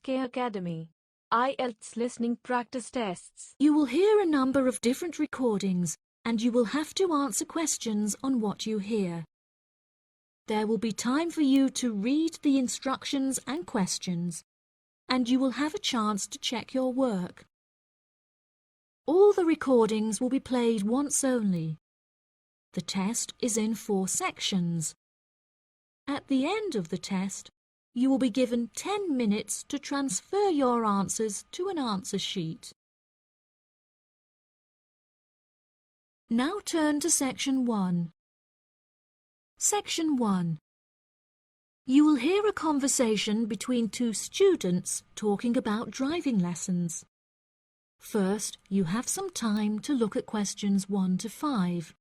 SK Academy IELTS listening practice tests. You will hear a number of different recordings and you will have to answer questions on what you hear. There will be time for you to read the instructions and questions, and you will have a chance to check your work. All the recordings will be played once only. The test is in 4 sections. At the end of the test, you will be given 10 minutes to transfer your answers to an answer sheet. Now turn to Section 1. Section 1. You will hear a conversation between 2 students talking about driving lessons. First, you have some time to look at questions 1 to 5.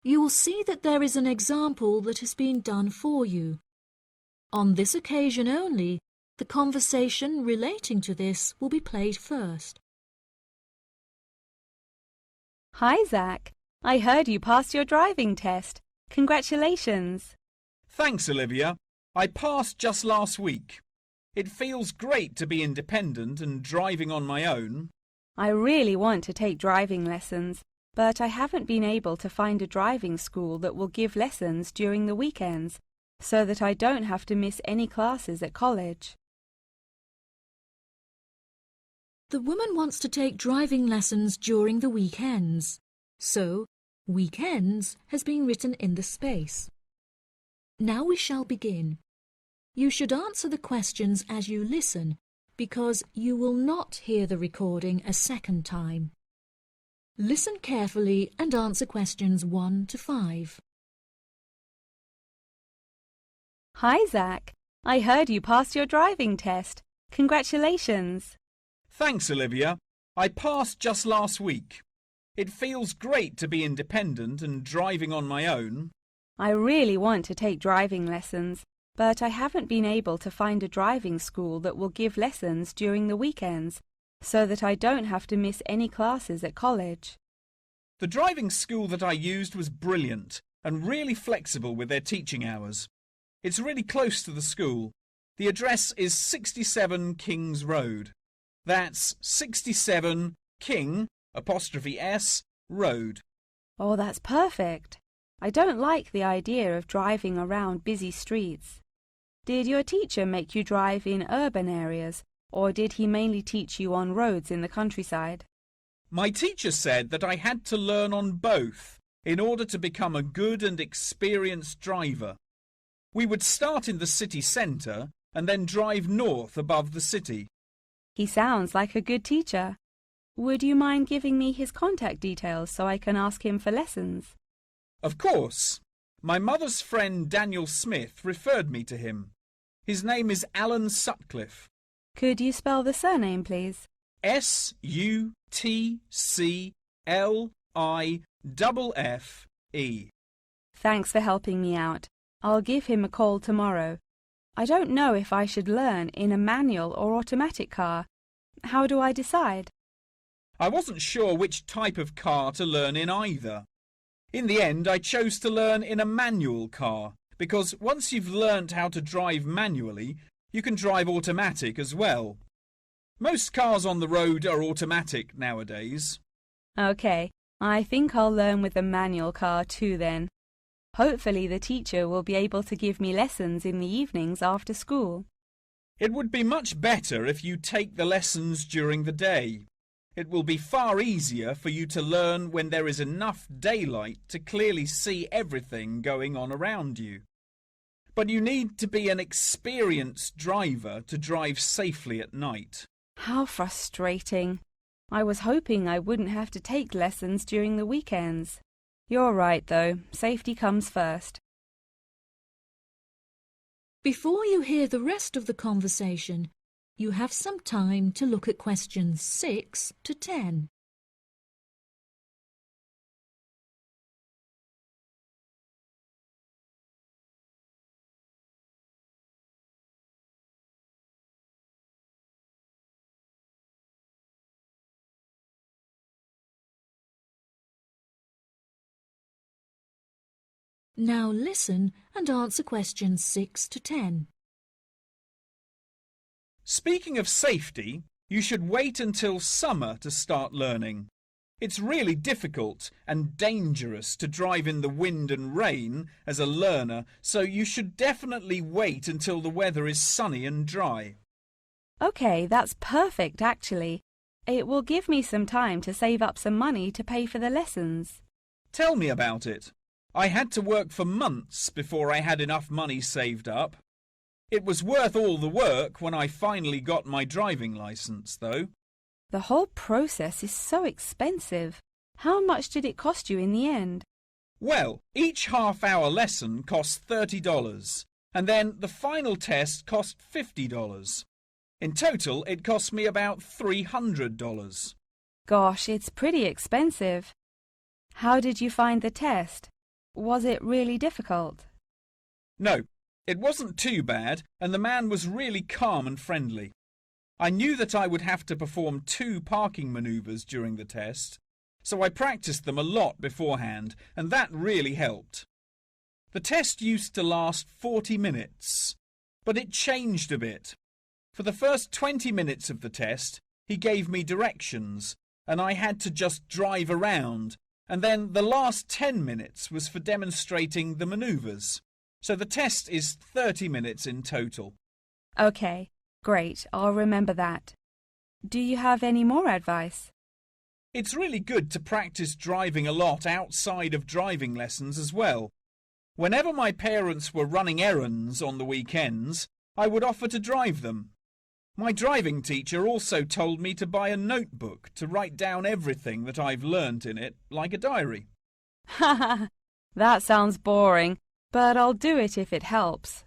You will see that there is an example that has been done for you. On this occasion only, the conversation relating to this will be played first. Hi, Zach. I heard you passed your driving test. Congratulations. Thanks, Olivia. I passed just last week. It feels great to be independent and driving on my own. I really want to take driving lessons, but I haven't been able to find a driving school that will give lessons during the weekends, so that I don't have to miss any classes at college. The woman wants to take driving lessons during the weekends, so weekends has been written in the space. Now we shall begin. You should answer the questions as you listen, because you will not hear the recording a second time. Listen carefully and answer questions 1 to 5. Hi, Zach. I heard you passed your driving test. Congratulations. Thanks, Olivia. I passed just last week. It feels great to be independent and driving on my own. I really want to take driving lessons, but I haven't been able to find a driving school that will give lessons during the weekends, so that I don't have to miss any classes at college. The driving school that I used was brilliant and really flexible with their teaching hours. It's really close to the school. The address is 67 King's Road. That's 67 King '(S) Road. Oh, that's perfect. I don't like the idea of driving around busy streets. Did your teacher make you drive in urban areas, or did he mainly teach you on roads in the countryside? My teacher said that I had to learn on both in order to become a good and experienced driver. We would start in the city centre and then drive north above the city. He sounds like a good teacher. Would you mind giving me his contact details so I can ask him for lessons? Of course. My mother's friend Daniel Smith referred me to him. His name is Alan Sutcliffe. Could you spell the surname, please? Sutcliffe. Thanks for helping me out. I'll give him a call tomorrow. I don't know if I should learn in a manual or automatic car. How do I decide? I wasn't sure which type of car to learn in either. In the end, I chose to learn in a manual car, because once you've learnt how to drive manually, you can drive automatic as well. Most cars on the road are automatic nowadays. OK, I think I'll learn with a manual car too then. Hopefully the teacher will be able to give me lessons in the evenings after school. It would be much better if you take the lessons during the day. It will be far easier for you to learn when there is enough daylight to clearly see everything going on around you. But you need to be an experienced driver to drive safely at night. How frustrating. I was hoping I wouldn't have to take lessons during the weekends. You're right, though. Safety comes first. Before you hear the rest of the conversation, you have some time to look at questions 6 to 10. Now listen and answer questions 6 to 10. Speaking of safety, you should wait until summer to start learning. It's really difficult and dangerous to drive in the wind and rain as a learner, so you should definitely wait until the weather is sunny and dry. OK, that's perfect actually. It will give me some time to save up some money to pay for the lessons. Tell me about it. I had to work for months before I had enough money saved up. It was worth all the work when I finally got my driving licence, though. The whole process is so expensive. How much did it cost you in the end? Well, each half-hour lesson cost $30, and then the final test cost $50. In total, it cost me about $300. Gosh, it's pretty expensive. How did you find the test? Was it really difficult? No, it wasn't too bad, and the man was really calm and friendly. I knew that I would have to perform 2 parking manoeuvres during the test, so I practiced them a lot beforehand, and that really helped. The test used to last 40 minutes, but it changed a bit. For the first 20 minutes of the test, he gave me directions, and I had to just drive around, and then the last 10 minutes was for demonstrating the manoeuvres. So the test is 30 minutes in total. OK, great, I'll remember that. Do you have any more advice? It's really good to practice driving a lot outside of driving lessons as well. Whenever my parents were running errands on the weekends, I would offer to drive them. My driving teacher also told me to buy a notebook to write down everything that I've learnt in it, like a diary. Ha! That sounds boring, but I'll do it if it helps.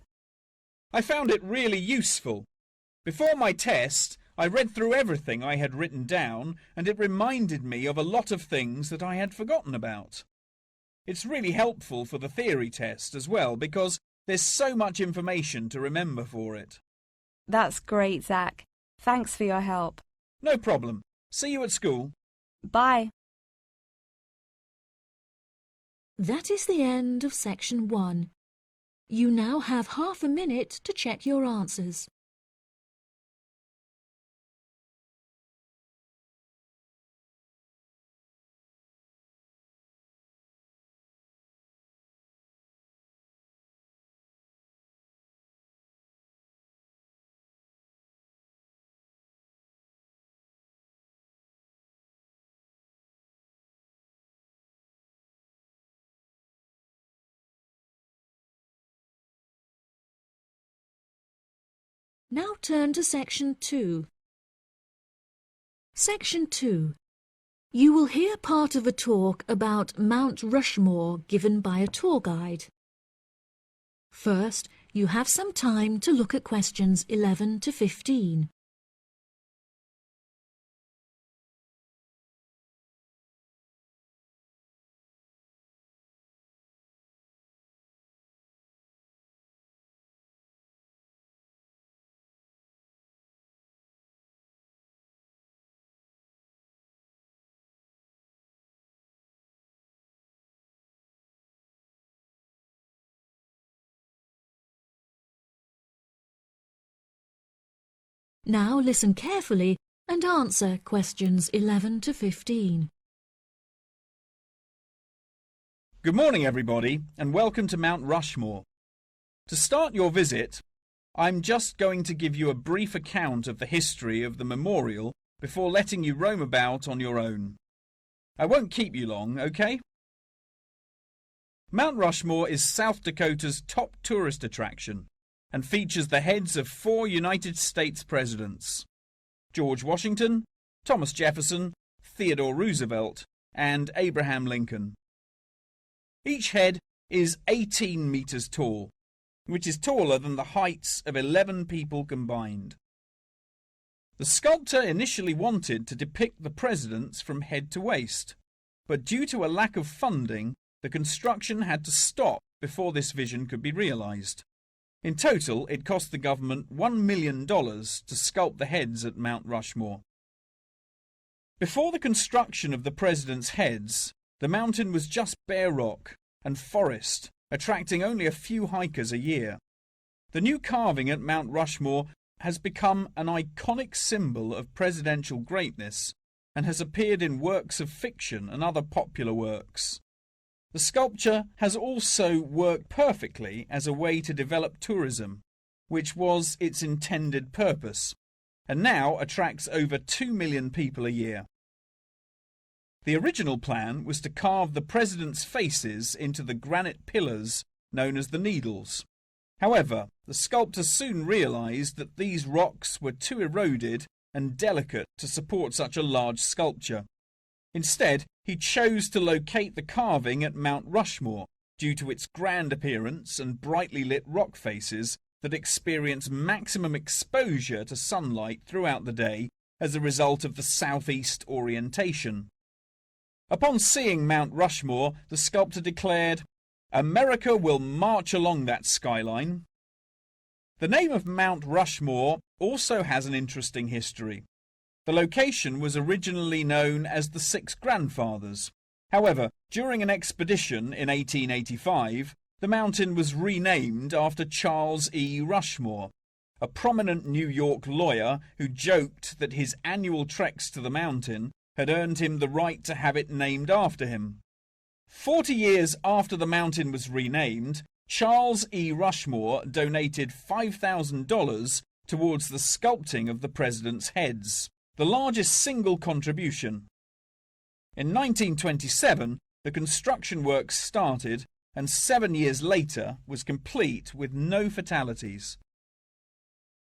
I found it really useful. Before my test, I read through everything I had written down, and it reminded me of a lot of things that I had forgotten about. It's really helpful for the theory test as well, because there's so much information to remember for it. That's great, Zach. Thanks for your help. No problem. See you at school. Bye. That is the end of section 1. You now have half a minute to check your answers. Now turn to section 2. Section 2. You will hear part of a talk about Mount Rushmore given by a tour guide. First, you have some time to look at questions 11 to 15. Now listen carefully and answer questions 11 to 15. Good morning, everybody, and welcome to Mount Rushmore. To start your visit, I'm just going to give you a brief account of the history of the memorial before letting you roam about on your own. I won't keep you long, okay? Mount Rushmore is South Dakota's top tourist attraction and features the heads of 4 United States presidents: George Washington, Thomas Jefferson, Theodore Roosevelt, and Abraham Lincoln. Each head is 18 meters tall, which is taller than the heights of 11 people combined. The sculptor initially wanted to depict the presidents from head to waist, but due to a lack of funding, the construction had to stop before this vision could be realized. In total, it cost the government $1 million to sculpt the heads at Mount Rushmore. Before the construction of the presidents' heads, the mountain was just bare rock and forest attracting only a few hikers a year. The new carving at Mount Rushmore has become an iconic symbol of presidential greatness and has appeared in works of fiction and other popular works. The sculpture has also worked perfectly as a way to develop tourism, which was its intended purpose, and now attracts over 2 million people a year. The original plan was to carve the president's faces into the granite pillars known as the Needles. However, the sculptor soon realised that these rocks were too eroded and delicate to support such a large sculpture. Instead, he chose to locate the carving at Mount Rushmore due to its grand appearance and brightly lit rock faces that experience maximum exposure to sunlight throughout the day as a result of the southeast orientation. Upon seeing Mount Rushmore, the sculptor declared, "America will march along that skyline." The name of Mount Rushmore also has an interesting history. The location was originally known as the Six Grandfathers. However, during an expedition in 1885, the mountain was renamed after Charles E. Rushmore, a prominent New York lawyer who joked that his annual treks to the mountain had earned him the right to have it named after him. 40 years after the mountain was renamed, Charles E. Rushmore donated $5,000 towards the sculpting of the president's heads, the largest single contribution. In 1927, the construction works started and 7 years later was complete with no fatalities.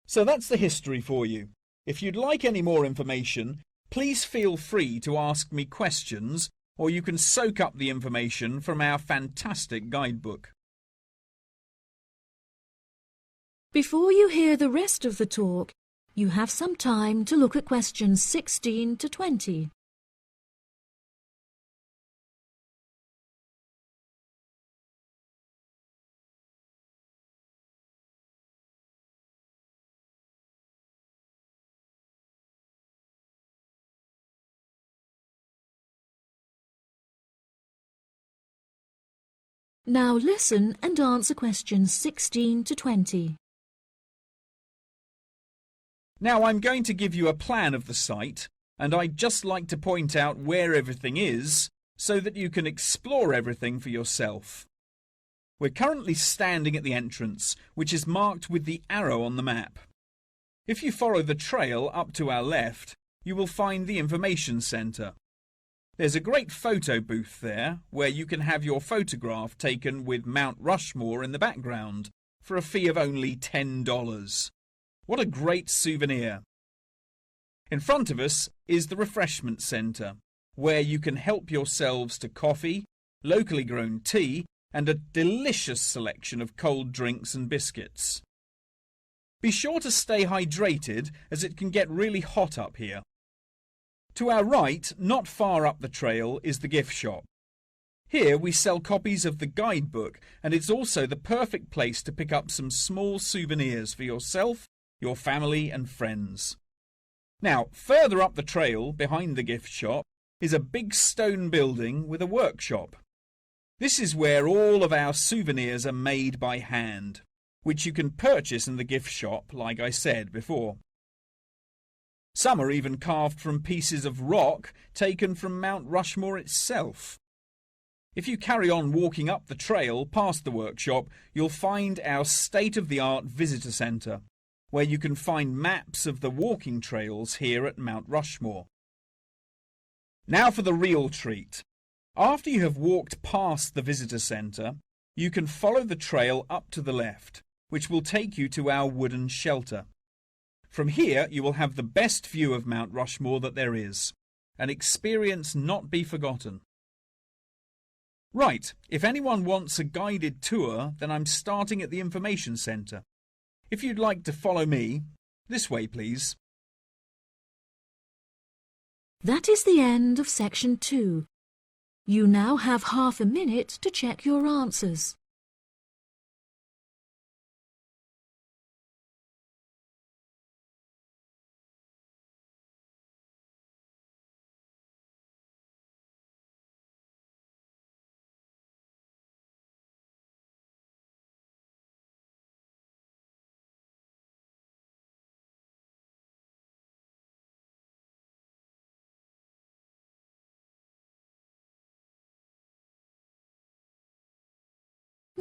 So that's the history for you. If you'd like any more information, please feel free to ask me questions, or you can soak up the information from our fantastic guidebook. Before you hear the rest of the talk, you have some time to look at questions 16 to 20. Now listen and answer questions 16 to 20. Now I'm going to give you a plan of the site, and I'd just like to point out where everything is so that you can explore everything for yourself. We're currently standing at the entrance, which is marked with the arrow on the map. If you follow the trail up to our left, you will find the information centre. There's a great photo booth there where you can have your photograph taken with Mount Rushmore in the background for a fee of only $10. What a great souvenir! In front of us is the refreshment centre, where you can help yourselves to coffee, locally grown tea, and a delicious selection of cold drinks and biscuits. Be sure to stay hydrated as it can get really hot up here. To our right, not far up the trail, is the gift shop. Here we sell copies of the guidebook, and it's also the perfect place to pick up some small souvenirs for yourself, your family and friends. Now, further up the trail, behind the gift shop, is a big stone building with a workshop. This is where all of our souvenirs are made by hand, which you can purchase in the gift shop, like I said before. Some are even carved from pieces of rock taken from Mount Rushmore itself. If you carry on walking up the trail past the workshop, you'll find our state-of-the-art visitor centre, where you can find maps of the walking trails here at Mount Rushmore. Now for the real treat. After you have walked past the visitor centre, you can follow the trail up to the left, which will take you to our wooden shelter. From here you will have the best view of Mount Rushmore that there is, an experience not be forgotten. Right, if anyone wants a guided tour, then I'm starting at the information centre. If you'd like to follow me, this way please. That is the end of section 2. You now have half a minute to check your answers.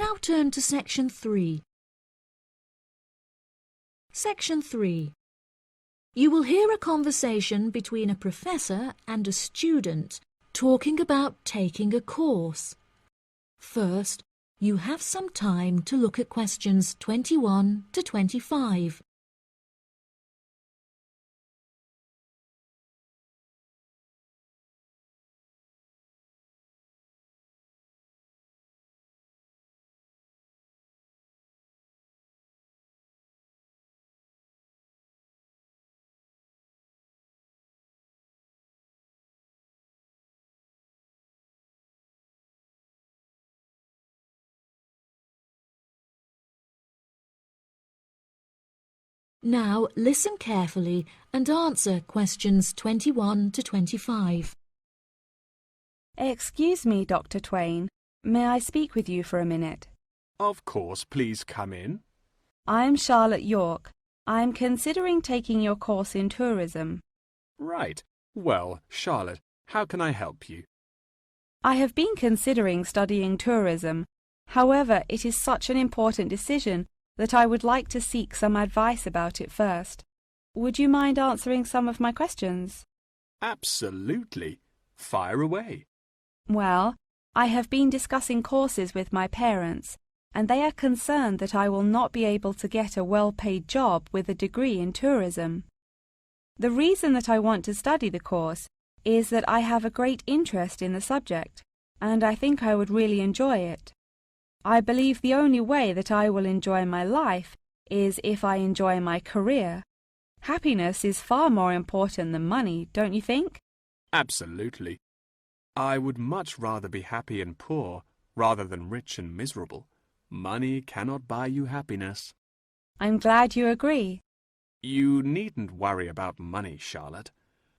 Now turn to Section 3. Section 3. You will hear a conversation between a professor and a student talking about taking a course. First, you have some time to look at questions 21 to 25. Now listen carefully and answer questions 21 to 25. Excuse me, Dr. Twain. May I speak with you for a minute? Of course, please come in. I'm Charlotte York. I'm considering taking your course in tourism. Right. Well, Charlotte, how can I help you? I have been considering studying tourism. However, it is such an important decision that I would like to seek some advice about it first. Would you mind answering some of my questions? Absolutely. Fire away. Well, I have been discussing courses with my parents, and they are concerned that I will not be able to get a well-paid job with a degree in tourism. The reason that I want to study the course is that I have a great interest in the subject, and I think I would really enjoy it. I believe the only way that I will enjoy my life is if I enjoy my career. Happiness is far more important than money, don't you think? Absolutely. I would much rather be happy and poor rather than rich and miserable. Money cannot buy you happiness. I'm glad you agree. You needn't worry about money, Charlotte.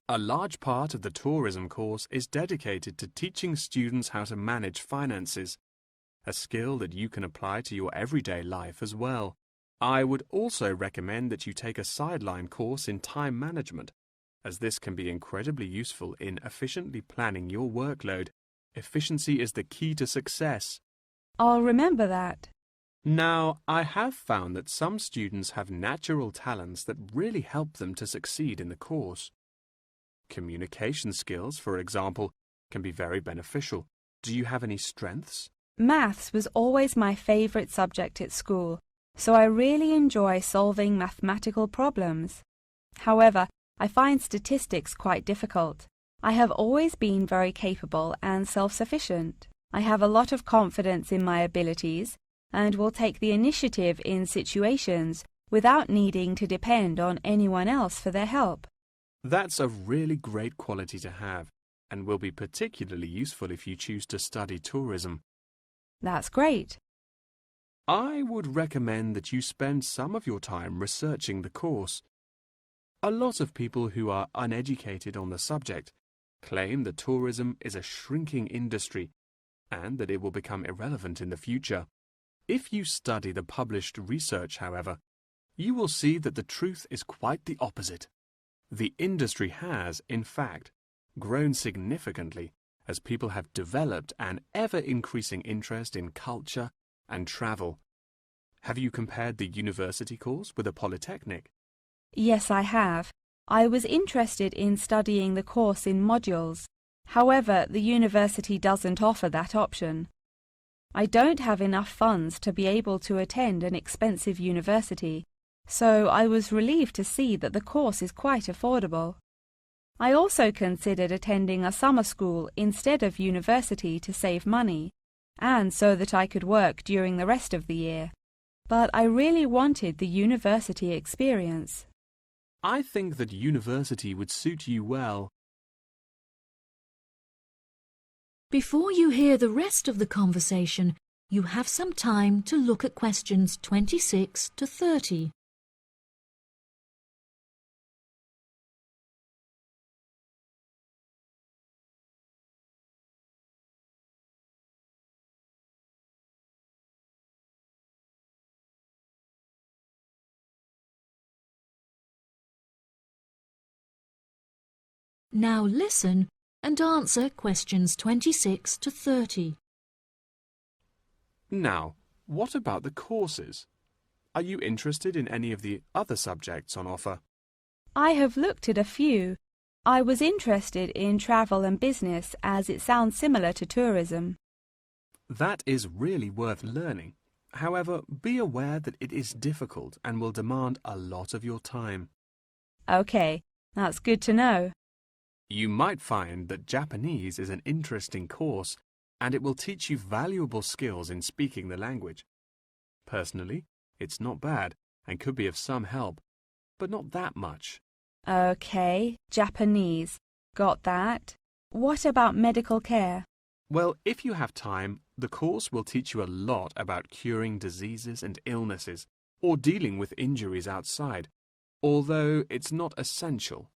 A large part of the tourism course is dedicated to teaching students how to manage finances, a skill that you can apply to your everyday life as well. I would also recommend that you take a sideline course in time management, as this can be incredibly useful in efficiently planning your workload. Efficiency is the key to success. I'll remember that. Now, I have found that some students have natural talents that really help them to succeed in the course. Communication skills, for example, can be very beneficial. Do you have any strengths? Maths was always my favourite subject at school, so I really enjoy solving mathematical problems. However, I find statistics quite difficult. I have always been very capable and self-sufficient. I have a lot of confidence in my abilities and will take the initiative in situations without needing to depend on anyone else for their help. That's a really great quality to have and will be particularly useful if you choose to study tourism. That's great. I would recommend that you spend some of your time researching the course. A lot of people who are uneducated on the subject claim that tourism is a shrinking industry and that it will become irrelevant in the future. If you study the published research, however, you will see that the truth is quite the opposite. The industry has, in fact, grown significantly as people have developed an ever-increasing interest in culture and travel. Have you compared the university course with a polytechnic? Yes, I have. I was interested in studying the course in modules. However, the university doesn't offer that option. I don't have enough funds to be able to attend an expensive university, so I was relieved to see that the course is quite affordable. I also considered attending a summer school instead of university to save money, and so that I could work during the rest of the year. But I really wanted the university experience. I think that university would suit you well. Before you hear the rest of the conversation, you have some time to look at questions 26 to 30. Now listen and answer questions 26 to 30. Now, What about the courses? Are you interested in any of the other subjects on offer? I have looked at a few. I was interested in travel and business as it sounds similar to tourism. That is really worth learning. However, be aware that it is difficult and will demand a lot of your time. Okay, that's good to know. You might find that Japanese is an interesting course and it will teach you valuable skills in speaking the language. Personally, it's not bad and could be of some help, but not that much. Okay, Japanese. Got that. What about medical care? Well, if you have time, the course will teach you a lot about curing diseases and illnesses or dealing with injuries outside, although it's not essential.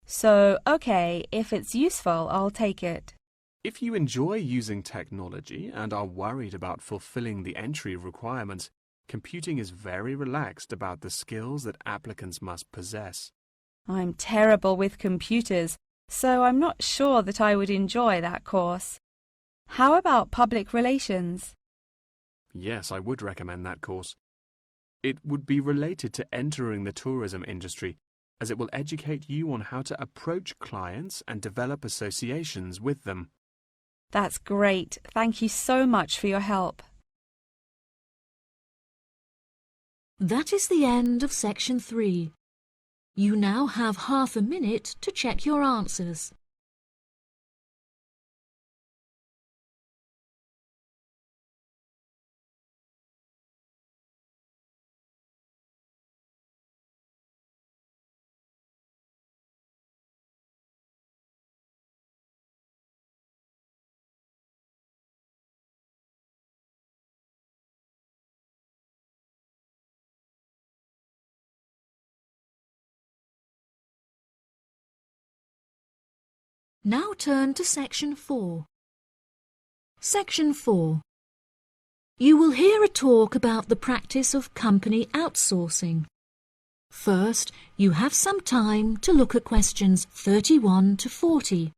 So, okay, if it's useful, I'll take it. If you enjoy using technology and are worried about fulfilling the entry requirements, computing is very relaxed about the skills that applicants must possess. I'm terrible with computers, so I'm not sure that I would enjoy that course. How about public relations? Yes, I would recommend that course. It would be related to entering the tourism industry, as it will educate you on how to approach clients and develop associations with them. That's great. Thank you so much for your help. That is the end of section 3. You now have half a minute to check your answers. Now turn to section 4. Section 4. You will hear a talk about the practice of company outsourcing. First, you have some time to look at questions 31 to 40.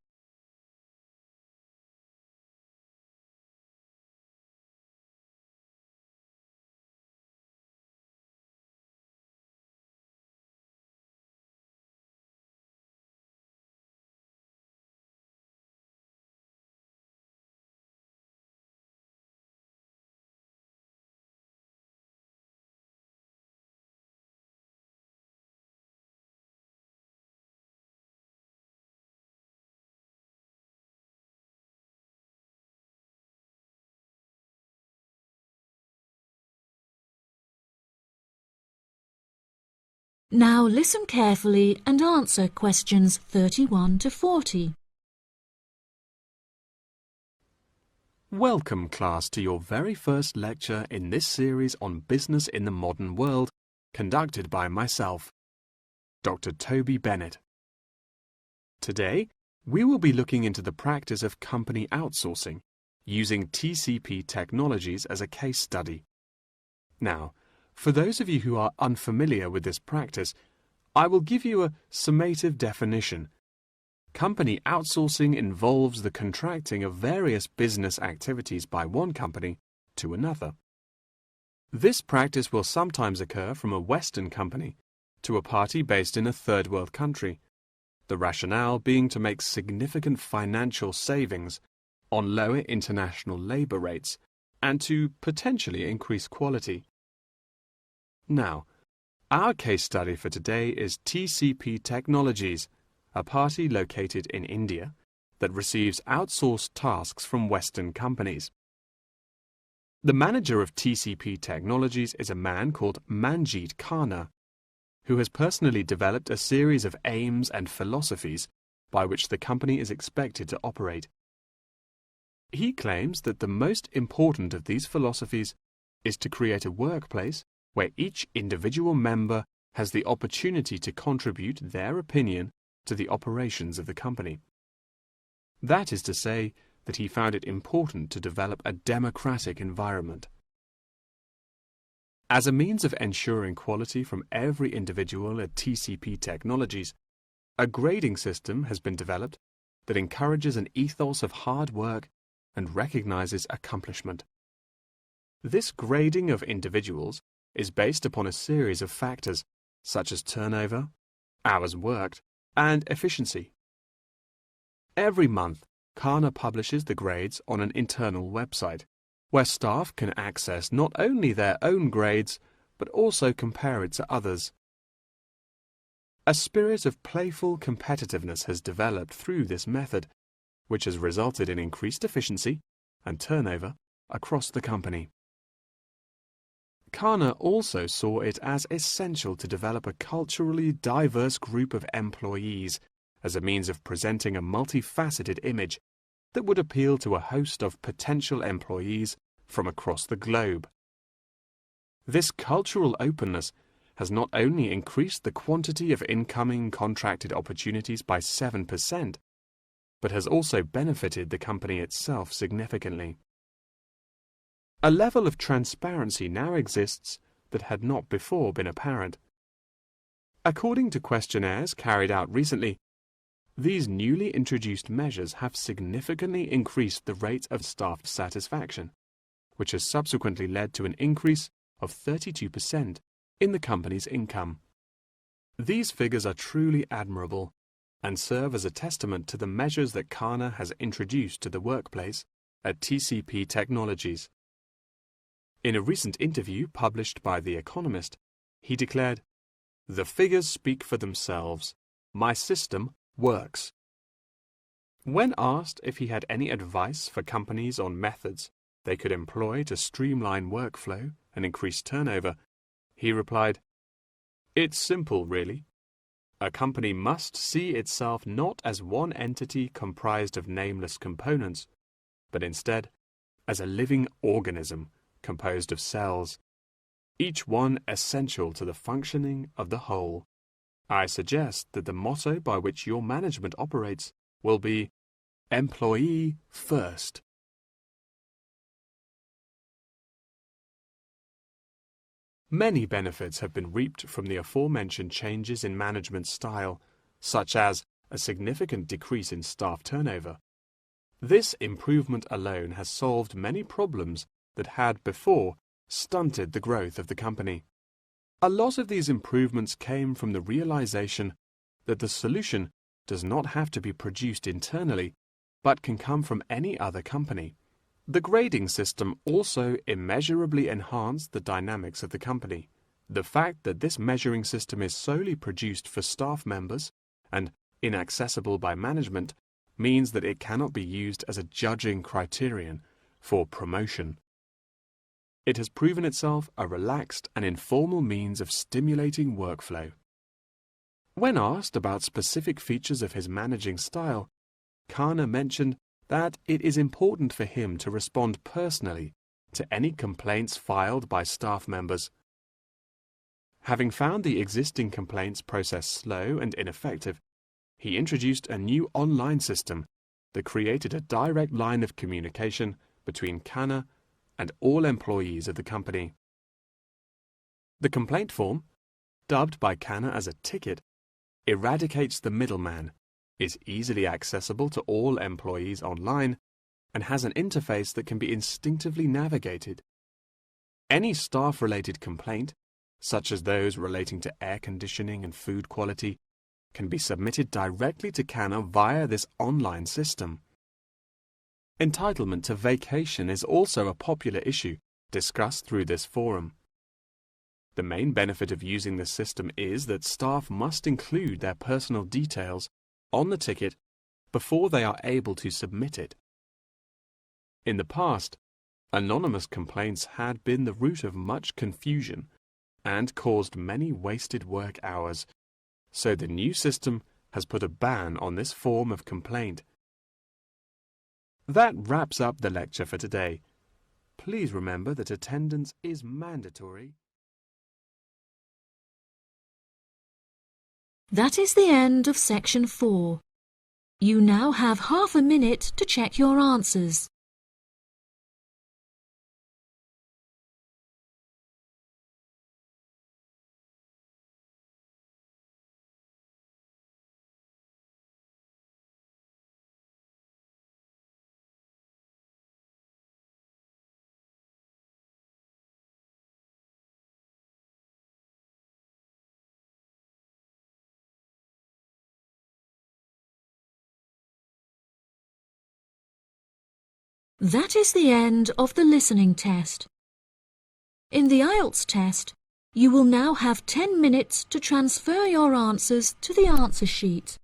Now listen carefully and answer questions 31 to 40. Welcome, class, to your very first lecture in this series on business in the modern world, conducted by myself, Dr. Toby Bennett. Today, we will be looking into the practice of company outsourcing, using TCP technologies as a case study. Now, for those of you who are unfamiliar with this practice, I will give you a summative definition. Company outsourcing involves the contracting of various business activities by one company to another. This practice will sometimes occur from a Western company to a party based in a third world country, the rationale being to make significant financial savings on lower international labour rates and to potentially increase quality. Now, our case study for today is TCP Technologies, a party located in India that receives outsourced tasks from Western companies. The manager of TCP Technologies is a man called Manjeet Khanna, who has personally developed a series of aims and philosophies by which the company is expected to operate. He claims that the most important of these philosophies is to create a workplace where each individual member has the opportunity to contribute their opinion to the operations of the company. That is to say, that he found it important to develop a democratic environment. As a means of ensuring quality from every individual at TCP Technologies, a grading system has been developed that encourages an ethos of hard work and recognizes accomplishment. This grading of individuals is based upon a series of factors such as turnover, hours worked, and efficiency. Every month, Khana publishes the grades on an internal website, where staff can access not only their own grades, but also compare it to others. A spirit of playful competitiveness has developed through this method, which has resulted in increased efficiency and turnover across the company. Khana also saw it as essential to develop a culturally diverse group of employees as a means of presenting a multifaceted image that would appeal to a host of potential employees from across the globe. This cultural openness has not only increased the quantity of incoming contracted opportunities by 7%, but has also benefited the company itself significantly. A level of transparency now exists that had not before been apparent. According to questionnaires carried out recently, these newly introduced measures have significantly increased the rate of staff satisfaction, which has subsequently led to an increase of 32% in the company's income. These figures are truly admirable and serve as a testament to the measures that Khana has introduced to the workplace at TCP Technologies. In a recent interview published by The Economist, he declared, "The figures speak for themselves. My system works." When asked if he had any advice for companies on methods they could employ to streamline workflow and increase turnover, he replied, "It's simple, really. A company must see itself not as one entity comprised of nameless components, but instead as a living organism composed of cells, each one essential to the functioning of the whole. I suggest that the motto by which your management operates will be employee first." Many benefits have been reaped from the aforementioned changes in management style, such as a significant decrease in staff turnover. This improvement alone has solved many problems that had before stunted the growth of the company. A lot of these improvements came from the realization that the solution does not have to be produced internally, but can come from any other company. The grading system also immeasurably enhanced the dynamics of the company. The fact that this measuring system is solely produced for staff members and inaccessible by management means that it cannot be used as a judging criterion for promotion. It has proven itself a relaxed and informal means of stimulating workflow. When asked about specific features of his managing style, Khana mentioned that it is important for him to respond personally to any complaints filed by staff members. Having found the existing complaints process slow and ineffective, he introduced a new online system that created a direct line of communication between Khana and all employees of the company. The complaint form, dubbed by Khana as a ticket, eradicates the middleman, is easily accessible to all employees online, and has an interface that can be instinctively navigated. Any staff-related complaint, such as those relating to air conditioning and food quality, can be submitted directly to Khana via this online system. Entitlement to vacation is also a popular issue discussed through this forum. The main benefit of using this system is that staff must include their personal details on the ticket before they are able to submit it. In the past, anonymous complaints had been the root of much confusion and caused many wasted work hours, so the new system has put a ban on this form of complaint. That wraps up the lecture for today. Please remember that attendance is mandatory. That is the end of section 4. You now have half a minute to check your answers. That is the end of the listening test. In the IELTS test, you will now have 10 minutes to transfer your answers to the answer sheet.